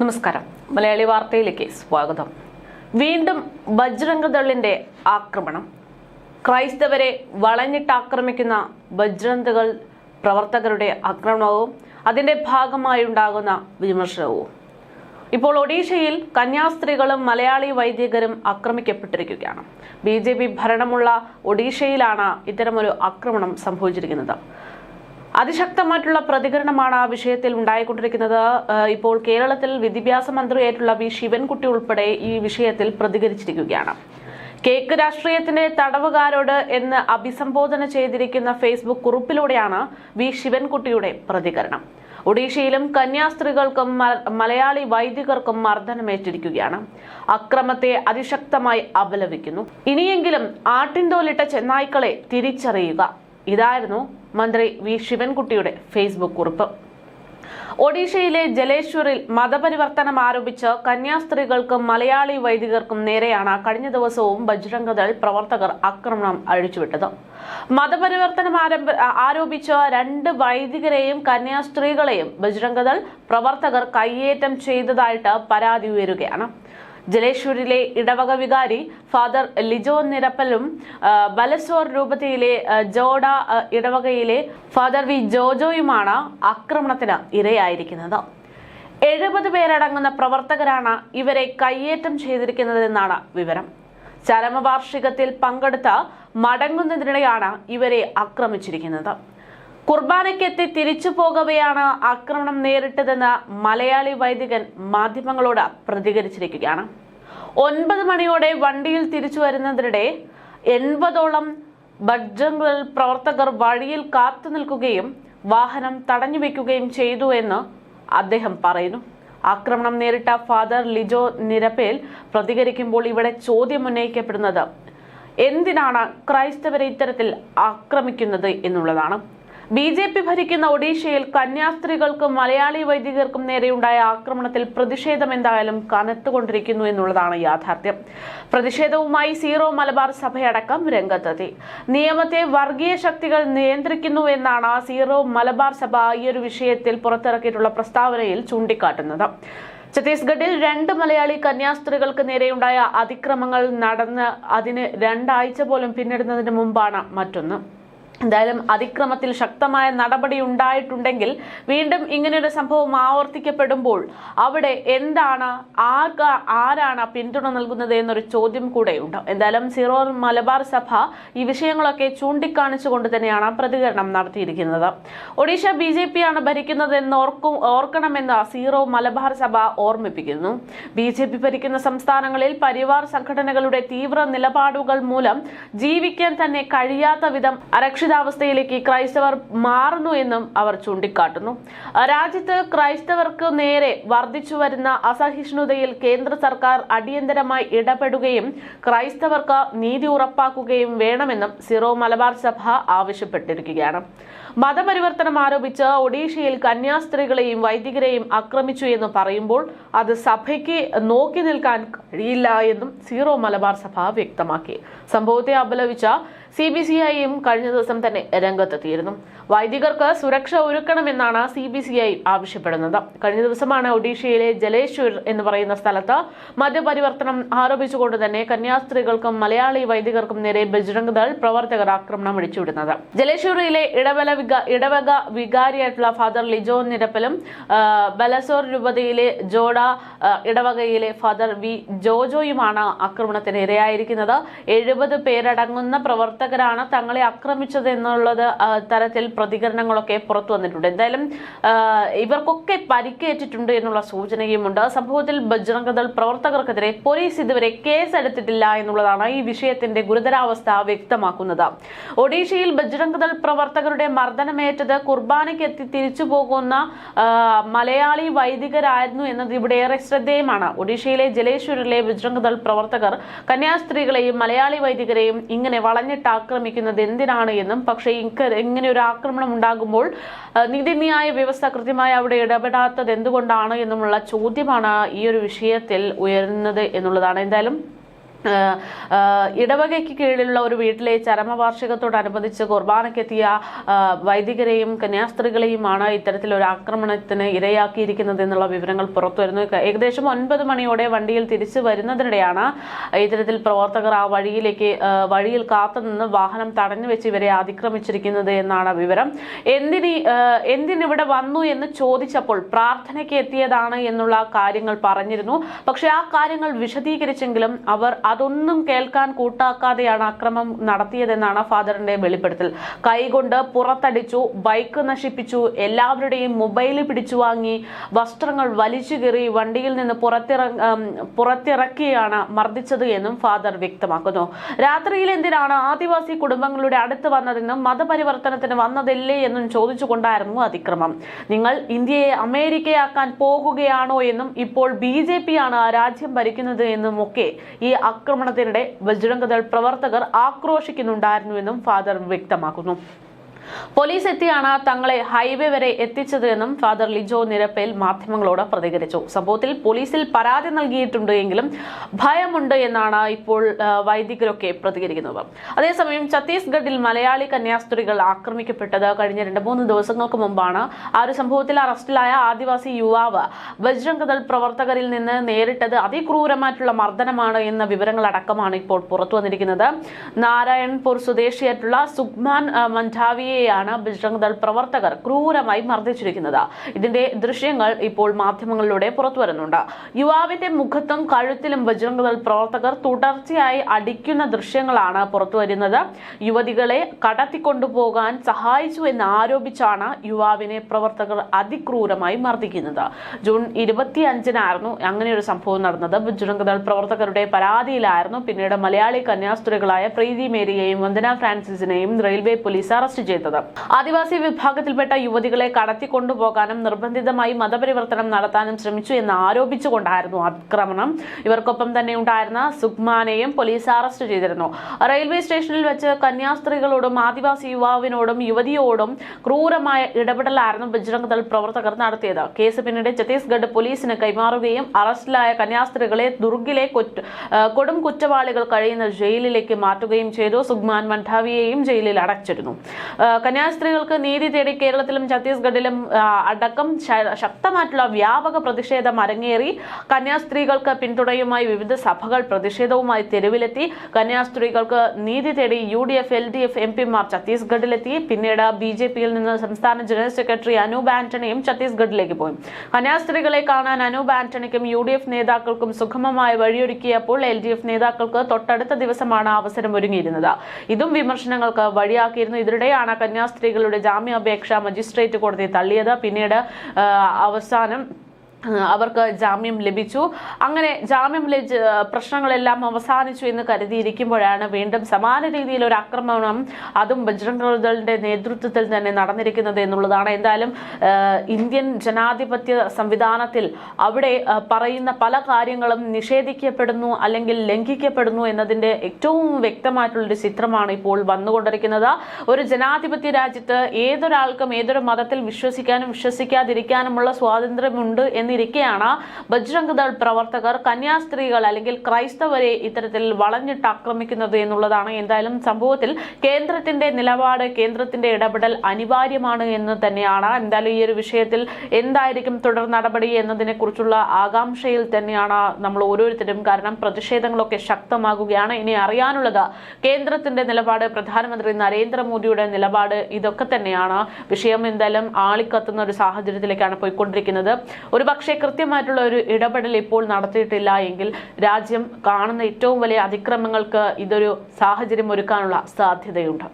നമസ്കാരം. മലയാളി വാർത്തയിലേക്ക് സ്വാഗതം. വീണ്ടും ബജ്രംഗ് ദളിന്റെ ആക്രമണം. ക്രൈസ്തവരെ വളഞ്ഞിട്ടാക്രമിക്കുന്ന ബജ്രംഗ് ദൾ പ്രവർത്തകരുടെ ആക്രമണവും അതിന്റെ ഭാഗമായി ഉണ്ടാകുന്ന വിമർശനവും. ഇപ്പോൾ ഒഡീഷയിൽ കന്യാസ്ത്രീകളും മലയാളി വൈദികരും ആക്രമിക്കപ്പെട്ടിരിക്കുകയാണ്. BJP ഭരണമുള്ള ഒഡീഷയിലാണ് ഇത്തരമൊരു ആക്രമണം സംഭവിച്ചിരിക്കുന്നത്. അതിശക്തമായിട്ടുള്ള പ്രതികരണമാണ് ആ വിഷയത്തിൽ ഉണ്ടായിക്കൊണ്ടിരിക്കുന്നത്. ഇപ്പോൾ കേരളത്തിൽ വിദ്യാഭ്യാസ മന്ത്രിയായിട്ടുള്ള വി ശിവൻകുട്ടി ഉൾപ്പെടെ ഈ വിഷയത്തിൽ പ്രതികരിച്ചിരിക്കുകയാണ്. കേക്ക് രാഷ്ട്രീയത്തിന്റെ തടവുകാരോട് എന്ന് അഭിസംബോധന ചെയ്തിരിക്കുന്ന ഫേസ്ബുക്ക് കുറിപ്പിലൂടെയാണ് വി ശിവൻകുട്ടിയുടെ പ്രതികരണം. ഒഡീഷയിലും കന്യാസ്ത്രീകൾക്കും മലയാളി വൈദികർക്കും മർദ്ദനമേറ്റിരിക്കുകയാണ്. അക്രമത്തെ അതിശക്തമായി അപലപിക്കുന്നു. ഇനിയെങ്കിലും ആട്ടിൻതോലിട്ട ചെന്നായ്ക്കളെ തിരിച്ചറിയുക. ഇതായിരുന്നു മന്ത്രി വി ശിവൻകുട്ടിയുടെ ഫേസ്ബുക്ക് കുറിപ്പ്. ഒഡീഷയിലെ ജലേശ്വറിൽ മതപരിവർത്തനം ആരോപിച്ച് കന്യാസ്ത്രീകൾക്കും മലയാളി വൈദികർക്കും നേരെയാണ് കഴിഞ്ഞ ദിവസവും ബജ്രംഗ് ദൾ പ്രവർത്തകർ ആക്രമണം അഴിച്ചുവിട്ടത്. മതപരിവർത്തനം ആരോപിച്ച 2 വൈദികരെയും കന്യാസ്ത്രീകളെയും ബജ്രംഗ് ദൾ പ്രവർത്തകർ കയ്യേറ്റം ചെയ്തതായിട്ട് പരാതി ഉയരുകയാണ്. ജലേശ്വരിലെ ഇടവക വികാരി ഫാദർ ലിജോ നിരപ്പലും ബലസോർ രൂപതയിലെ ജോഡ ഇടവകയിലെ ഫാദർ വി ജോജോയുമാണ് ആക്രമണത്തിന് ഇരയായിരിക്കുന്നത്. 70 പേരടങ്ങുന്ന പ്രവർത്തകരാണ് ഇവരെ കയ്യേറ്റം ചെയ്തിരിക്കുന്നതെന്നാണ് വിവരം. ചരമവാർഷികത്തിൽ പങ്കെടുത്ത മടങ്ങുന്നതിനിടെയാണ് ഇവരെ ആക്രമിച്ചിരിക്കുന്നത്. കുർബാനയ്ക്കെത്തി തിരിച്ചു പോകവെയാണ് ആക്രമണം നേരിട്ടതെന്ന് മലയാളി വൈദികൻ മാധ്യമങ്ങളോട് പ്രതികരിച്ചിരിക്കുകയാണ്. 9 മണിയോടെ വണ്ടിയിൽ തിരിച്ചു വരുന്നതിനിടെ 80ഓളം ബജ്രംഗ് ദൾ പ്രവർത്തകർ വഴിയിൽ കാത്തു നിൽക്കുകയും വാഹനം തടഞ്ഞു വെക്കുകയും ചെയ്തു എന്ന് അദ്ദേഹം പറയുന്നു. ആക്രമണം നേരിട്ട ഫാദർ ലിജോ നിരപ്പേൽ പ്രതികരിക്കുമ്പോൾ ഇവിടെ ചോദ്യം ഉന്നയിക്കപ്പെടുന്നത് എന്തിനാണ് ക്രൈസ്തവരെ ഇത്തരത്തിൽ ആക്രമിക്കുന്നത് എന്നുള്ളതാണ്. BJP ഭരിക്കുന്ന ഒഡീഷയിൽ കന്യാസ്ത്രീകൾക്കും മലയാളി വൈദികർക്കും നേരെയുണ്ടായ ആക്രമണത്തിൽ പ്രതിഷേധം എന്തായാലും കനത്തുകൊണ്ടിരിക്കുന്നു എന്നുള്ളതാണ് യാഥാർത്ഥ്യം. പ്രതിഷേധവുമായി സീറോ മലബാർ സഭയടക്കം രംഗത്തെത്തി. നിയമത്തെ വർഗീയ ശക്തികൾ നിയന്ത്രിക്കുന്നു എന്നാണ് സീറോ മലബാർ സഭ ഈ ഒരു വിഷയത്തിൽ പുറത്തിറക്കിയിട്ടുള്ള പ്രസ്താവനയിൽ ചൂണ്ടിക്കാട്ടുന്നത്. ഛത്തീസ്ഗഡിൽ 2 മലയാളി കന്യാസ്ത്രീകൾക്ക് നേരെയുണ്ടായ അതിക്രമങ്ങൾ നടന്ന് അതിന് 2 ആഴ്ച പോലും പിന്നിടുന്നതിന് മുമ്പാണ് മറ്റൊന്ന്. എന്തായാലും അതിക്രമത്തിൽ ശക്തമായ നടപടി ഉണ്ടായിട്ടുണ്ടെങ്കിൽ വീണ്ടും ഇങ്ങനെയൊരു സംഭവം ആവർത്തിക്കപ്പെടുമ്പോൾ അവിടെ എന്താണ് ആരാണ് പിന്തുണ നൽകുന്നത് എന്നൊരു ചോദ്യം കൂടെയുണ്ട്. എന്തായാലും സീറോ മലബാർ സഭ ഈ വിഷയങ്ങളൊക്കെ ചൂണ്ടിക്കാണിച്ചുകൊണ്ട് തന്നെയാണ് പ്രതികരണം നടത്തിയിരിക്കുന്നത്. ഒഡീഷ BJP ആണ് ഭരിക്കുന്നതെന്ന് ഓർക്കണമെന്ന് സീറോ മലബാർ സഭ ഓർമ്മിപ്പിക്കുന്നു. BJP ഭരിക്കുന്ന സംസ്ഥാനങ്ങളിൽ പരിവാർ സംഘടനകളുടെ തീവ്ര നിലപാടുകൾ മൂലം ജീവിക്കാൻ തന്നെ കഴിയാത്ത വിധം അവസ്ഥയിലേക്ക് ക്രൈസ്തവർ മാറുന്നു എന്നും അവർ ചൂണ്ടിക്കാട്ടുന്നു. രാജ്യത്ത് ക്രൈസ്തവർക്ക് നേരെ വർദ്ധിച്ചു വരുന്ന അസഹിഷ്ണുതയിൽ കേന്ദ്ര സർക്കാർ അടിയന്തരമായി ഇടപെടുകയും ക്രൈസ്തവർക്ക് നീതി ഉറപ്പാക്കുകയും വേണമെന്നും സീറോ മലബാർ സഭ ആവശ്യപ്പെട്ടിരിക്കുകയാണ്. മതപരിവർത്തനം ആരോപിച്ച് ഒഡീഷയിൽ കന്യാസ്ത്രീകളെയും വൈദികരെയും ആക്രമിച്ചു എന്ന് പറയുമ്പോൾ അത് സഭയ്ക്ക് നോക്കി നിൽക്കാൻ കഴിയില്ല എന്നും സീറോ മലബാർ സഭ വ്യക്തമാക്കി. സംഭവത്തെ അപലപിച്ച CBCIയും കഴിഞ്ഞ ദിവസം തന്നെ രംഗത്തെത്തിയിരുന്നു. വൈദികർക്ക് സുരക്ഷ ഒരുക്കണമെന്നാണ് CBCI ആവശ്യപ്പെടുന്നത്. കഴിഞ്ഞ ദിവസമാണ് ഒഡീഷയിലെ ജലേശ്വർ എന്ന് പറയുന്ന സ്ഥലത്ത് മതപരിവർത്തനം ആരോപിച്ചുകൊണ്ട് തന്നെ കന്യാസ്ത്രീകൾക്കും മലയാളി വൈദികർക്കും നേരെ ബജ്രംഗ് ദൾ പ്രവർത്തകർ ആക്രമണം അഴിച്ചുവിടുന്നത്. ജലേശ്വറിലെ ഇടവക വികാരിയായിട്ടുള്ള ഫാദർ ലിജോ നിരപ്പലും ബലസോർ രൂപതയിലെ ജോഡ ഇടവകയിലെ ഫാദർ വി ജോജോയുമാണ് ആക്രമണത്തിന് ഇരയായിരിക്കുന്നത്. 70 പേരടങ്ങുന്ന പ്രവർത്തകരാണ് തങ്ങളെ ആക്രമിച്ചത് എന്നുള്ളത് തരത്തിൽ പ്രതികരണങ്ങളൊക്കെ പുറത്തു വന്നിട്ടുണ്ട്. എന്തായാലും ഇവർക്കൊക്കെ പരിക്കേറ്റിട്ടുണ്ട് എന്നുള്ള സൂചനയുമുണ്ട്. സംഭവത്തിൽ ബജ്രംഗ് ദൾ പ്രവർത്തകർക്കെതിരെ പോലീസ് ഇതുവരെ കേസെടുത്തിട്ടില്ല എന്നുള്ളതാണ് ഈ വിഷയത്തിന്റെ ഗുരുതരാവസ്ഥ വ്യക്തമാക്കുന്നത്. ഒഡീഷയിൽ ബജ്രംഗ് ദൾ പ്രവർത്തകരുടെ മർദ്ദനമേറ്റത് കുർബാനയ്ക്കെത്തി തിരിച്ചു പോകുന്ന മലയാളി വൈദികരായിരുന്നു എന്നത് ഇവിടെ ഏറെ ശ്രദ്ധേയമാണ്. ഒഡീഷയിലെ ജലേശ്വരിലെ ബജ്രംഗ് ദൾ പ്രവർത്തകർ കന്യാസ്ത്രീകളെയും മലയാളി വൈദികരെയും ഇങ്ങനെ വളഞ്ഞിട്ട് ആക്രമിക്കുന്നത് എന്തിനാണ് എന്നും, പക്ഷേ ഇങ്ങനെ ഒരു ആക്രമണം ഉണ്ടാകുമ്പോൾ നീതിന്യായ വ്യവസ്ഥ കൃത്യമായി അവിടെ ഇടപെടാത്തത് എന്തുകൊണ്ടാണ് എന്നുമുള്ള ചോദ്യമാണ് ഈ ഒരു വിഷയത്തിൽ ഉയരുന്നത് എന്നുള്ളതാണ്. എന്തായാലും ഇടവകയ്ക്ക് കീഴിലുള്ള ഒരു വീട്ടിലെ ചരമവാർഷികത്തോടനുബന്ധിച്ച് കുർബാനയ്ക്കെത്തിയ വൈദികരെയും കന്യാസ്ത്രീകളെയുമാണ് ഇത്തരത്തിലൊരു ആക്രമണത്തിന് ഇരയാക്കിയിരിക്കുന്നത് എന്നുള്ള വിവരങ്ങൾ പുറത്തുവരുന്നു. ഏകദേശം 9 മണിയോടെ വണ്ടിയിൽ തിരിച്ചു വരുന്നതിനിടെയാണ് ഇത്തരത്തിൽ പ്രവർത്തകർ ആ വഴിയിൽ കാത്തുനിന്ന് വാഹനം തടഞ്ഞു വെച്ച് ഇവരെ അതിക്രമിച്ചിരിക്കുന്നത് എന്നാണ് വിവരം. എന്തിനിവിടെ വന്നു എന്ന് ചോദിച്ചപ്പോൾ പ്രാർത്ഥനയ്ക്ക് എത്തിയതാണ് എന്നുള്ള കാര്യങ്ങൾ പറഞ്ഞിരുന്നു. പക്ഷെ ആ കാര്യങ്ങൾ വിശദീകരിച്ചെങ്കിലും അവർ അതൊന്നും കേൾക്കാൻ കൂട്ടാക്കാതെയാണ് അക്രമം നടത്തിയതെന്നാണ് ഫാദറിന്റെ വെളിപ്പെടുത്തൽ. കൈകൊണ്ട് പുറത്തടിച്ചു, ബൈക്ക് നശിപ്പിച്ചു, എല്ലാവരുടെയും മൊബൈൽ പിടിച്ചു വാങ്ങി, വസ്ത്രങ്ങൾ വലിച്ചു കീറി വണ്ടിയിൽ നിന്ന് പുറത്തിറക്കിയാണ് മർദ്ദിച്ചത് എന്നും ഫാദർ വ്യക്തമാക്കുന്നു. രാത്രിയിൽ എന്തിനാണ് ആദിവാസി കുടുംബങ്ങളുടെ അടുത്ത് വന്നതെന്നും മതപരിവർത്തനത്തിന് വന്നതല്ലേ എന്നും ചോദിച്ചുകൊണ്ടായിരുന്നു അതിക്രമം. നിങ്ങൾ ഇന്ത്യയെ അമേരിക്കയാക്കാൻ പോകുകയാണോ എന്നും ഇപ്പോൾ BJP ആണ് ആ രാജ്യം ഭരിക്കുന്നത് എന്നും ഒക്കെ ഈ ആക്രമണത്തിനിടെ ബജ്രംഗ് ദൾ പ്രവർത്തകർ ആക്രോശിക്കുന്നുണ്ടായിരുന്നുവെന്നും ഫാദർ വ്യക്തമാക്കുന്നു. പോലീസ് എത്തിയാണ് തങ്ങളെ ഹൈവേ വരെ എത്തിച്ചത് എന്നും ഫാദർ ലിജോ നിരപ്പേൽ മാധ്യമങ്ങളോട് പ്രതികരിച്ചു. സംഭവത്തിൽ പോലീസിൽ പരാതി നൽകിയിട്ടുണ്ട് എങ്കിലും ഭയമുണ്ട് എന്നാണ് ഇപ്പോൾ വൈദികരൊക്കെ പ്രതികരിക്കുന്നത്. അതേസമയം ഛത്തീസ്ഗഡിൽ മലയാളി കന്യാസ്ത്രീകൾ ആക്രമിക്കപ്പെട്ടത് കഴിഞ്ഞ 2-3 ദിവസങ്ങൾക്ക് മുമ്പാണ്. ആ ഒരു സംഭവത്തിൽ അറസ്റ്റിലായ ആദിവാസി യുവാവ് ബജ്രംഗ് ദൾ പ്രവർത്തകരിൽ നിന്ന് നേരിട്ടത് അതിക്രൂരമായിട്ടുള്ള മർദ്ദനമാണ് എന്ന വിവരങ്ങളടക്കമാണ് ഇപ്പോൾ പുറത്തു വന്നിരിക്കുന്നത്. നാരായൺപൂർ സ്വദേശിയായിട്ടുള്ള സുഗ്മാൻ മൻധാവിയെ ബജ്രംഗ് ദൾ പ്രവർത്തകർ ക്രൂരമായി മർദ്ദിച്ചിരിക്കുന്നത്. ഇതിന്റെ ദൃശ്യങ്ങൾ ഇപ്പോൾ മാധ്യമങ്ങളിലൂടെ പുറത്തു വരുന്നുണ്ട്. യുവാവിന്റെ മുഖത്തും കഴുത്തിലും ബജ്രംഗ് ദൾ പ്രവർത്തകർ തുടർച്ചയായി അടിക്കുന്ന ദൃശ്യങ്ങളാണ് പുറത്തു വരുന്നത്. യുവതികളെ കടത്തിക്കൊണ്ടുപോകാൻ സഹായിച്ചു എന്ന് ആരോപിച്ചാണ് യുവാവിനെ പ്രവർത്തകർ അതിക്രൂരമായി മർദ്ദിക്കുന്നത്. ജൂൺ 25-നായിരുന്നു അങ്ങനെ ഒരു സംഭവം നടന്നത്. ബജ്രംഗ് ദൾ പ്രവർത്തകരുടെ പരാതിയിലായിരുന്നു പിന്നീട് മലയാളി കന്യാസ്ത്രീകളായ പ്രീതി മേരിയെയും വന്ദന ഫ്രാൻസിസിനെയും റെയിൽവേ പോലീസ് അറസ്റ്റ് ചെയ്തത്. ആദിവാസി വിഭാഗത്തിൽപ്പെട്ട യുവതികളെ കടത്തിക്കൊണ്ടുപോകാനും നിർബന്ധിതമായി മതപരിവർത്തനം നടത്താനും ശ്രമിച്ചു എന്ന് ആരോപിച്ചുകൊണ്ടായിരുന്നു ആക്രമണം. ഇവർക്കൊപ്പം തന്നെ ഉണ്ടായിരുന്ന സുഗ്മാനെയും പോലീസ് അറസ്റ്റ് ചെയ്തിരുന്നു. റെയിൽവേ സ്റ്റേഷനിൽ വെച്ച് കന്യാസ്ത്രീകളോടും ആദിവാസി യുവാവിനോടും യുവതിയോടും ക്രൂരമായ ഇടപെടലായിരുന്നു ബജ്രംഗ് ദൾ പ്രവർത്തകർ നടത്തിയത്. കേസ് പിന്നീട് ഛത്തീസ്ഗഡ് പോലീസിന് കൈമാറുകയും അറസ്റ്റിലായ കന്യാസ്ത്രീകളെ ദുർഗിലെ കൊടും കുറ്റവാളികൾ കഴിയുന്ന ജയിലിലേക്ക് മാറ്റുകയും ചെയ്തു. സുഗ്മാൻ മൻധാവിയെയും ജയിലിൽ അടച്ചിരുന്നു. കന്യാസ്ത്രീകൾക്ക് നീതി തേടി കേരളത്തിലും ഛത്തീസ്ഗഡിലും അടക്കം ശക്തമായിട്ടുള്ള വ്യാപക പ്രതിഷേധം അരങ്ങേറി. കന്യാസ്ത്രീകൾക്ക് പിന്തുണയുമായി വിവിധ സഭകൾ പ്രതിഷേധവുമായി തെരുവിലെത്തി. കന്യാസ്ത്രീകൾക്ക് നീതി തേടി UDF LDF MP-മാർ ഛത്തീസ്ഗഡിലെത്തി. പിന്നീട് BJP-യിൽ നിന്ന് സംസ്ഥാന ജനറൽ സെക്രട്ടറി അനൂപ് ആന്റണിയും ഛത്തീസ്ഗഡിലേക്ക് പോയി. കന്യാസ്ത്രീകളെ കാണാൻ അനൂപ് ആന്റണിക്കും UDF നേതാക്കൾക്കും സുഗമമായ വഴിയൊരുക്കിയപ്പോൾ LDF നേതാക്കൾക്ക് തൊട്ടടുത്ത ദിവസമാണ് അവസരം ഒരുങ്ങിയിരുന്നത്. ഇതും വിമർശനങ്ങൾക്ക് വഴിയാക്കിയിരുന്നു. ഇതിനിടെയാണ് കന്യാസ്ത്രീകളുടെ ജാമ്യാപേക്ഷ മജിസ്ട്രേറ്റ് കോടതി തള്ളിയത്. പിന്നീട് അവസാനം അവർക്ക് ജാമ്യം ലഭിച്ചു. അങ്ങനെ ജാമ്യം പ്രശ്നങ്ങളെല്ലാം അവസാനിച്ചു എന്ന് കരുതിയിരിക്കുമ്പോഴാണ് വീണ്ടും സമാന രീതിയിൽ ഒരു ആക്രമണം അതും ബജ്രംഗ് ദളിന്റെ നേതൃത്വത്തിൽ തന്നെ നടന്നിരിക്കുന്നത് എന്നുള്ളതാണ്. എന്തായാലും ഇന്ത്യൻ ജനാധിപത്യ സംവിധാനത്തിൽ അവിടെ പറയുന്ന പല കാര്യങ്ങളും നിഷേധിക്കപ്പെടുന്നു അല്ലെങ്കിൽ ലംഘിക്കപ്പെടുന്നു എന്നതിന്റെ ഏറ്റവും വ്യക്തമായിട്ടുള്ളൊരു ചിത്രമാണ് ഇപ്പോൾ വന്നുകൊണ്ടിരിക്കുന്നത്. ഒരു ജനാധിപത്യ രാജ്യത്ത് ഏതൊരാൾക്കും ഏതൊരു മതത്തിൽ വിശ്വസിക്കാനും വിശ്വസിക്കാതിരിക്കാനുമുള്ള സ്വാതന്ത്ര്യമുണ്ട് എന്നിരിക്കെയാണ് ബജ്രംഗ് ദൾ പ്രവർത്തകർ കന്യാസ്ത്രീകൾ അല്ലെങ്കിൽ ക്രൈസ്തവരെ ഇത്തരത്തിൽ വളഞ്ഞിട്ട് ആക്രമിക്കുന്നത് എന്നുള്ളതാണ്. എന്തായാലും സംഭവത്തിൽ കേന്ദ്രത്തിന്റെ നിലപാട്, കേന്ദ്രത്തിന്റെ ഇടപെടൽ അനിവാര്യമാണ് എന്ന് തന്നെയാണ്. എന്തായാലും ഈ ഒരു വിഷയത്തിൽ എന്തായിരിക്കും തുടർ നടപടി എന്നതിനെ കുറിച്ചുള്ള ആകാംക്ഷയിൽ തന്നെയാണ് നമ്മൾ ഓരോരുത്തരും. കാരണം പ്രതിഷേധങ്ങളൊക്കെ ശക്തമാകുകയാണ്. ഇനി അറിയാനുള്ളത് കേന്ദ്രത്തിന്റെ നിലപാട്, പ്രധാനമന്ത്രി നരേന്ദ്രമോദിയുടെ നിലപാട്, ഇതൊക്കെ തന്നെയാണ്. വിഷയം എന്തായാലും ആളിക്കത്തുന്ന ഒരു സാഹചര്യത്തിലേക്കാണ് പോയിക്കൊണ്ടിരിക്കുന്നത്. ഒരുപക്ഷെ കൃത്യമായിട്ടുള്ള ഒരു ഇടപെടൽ ഇപ്പോൾ നടത്തിയിട്ടില്ല എങ്കിൽ രാജ്യം കാണുന്ന ഏറ്റവും വലിയ അതിക്രമങ്ങൾക്ക് ഇതൊരു സാഹചര്യം ഒരുക്കാനുള്ള സാധ്യതയുണ്ട്.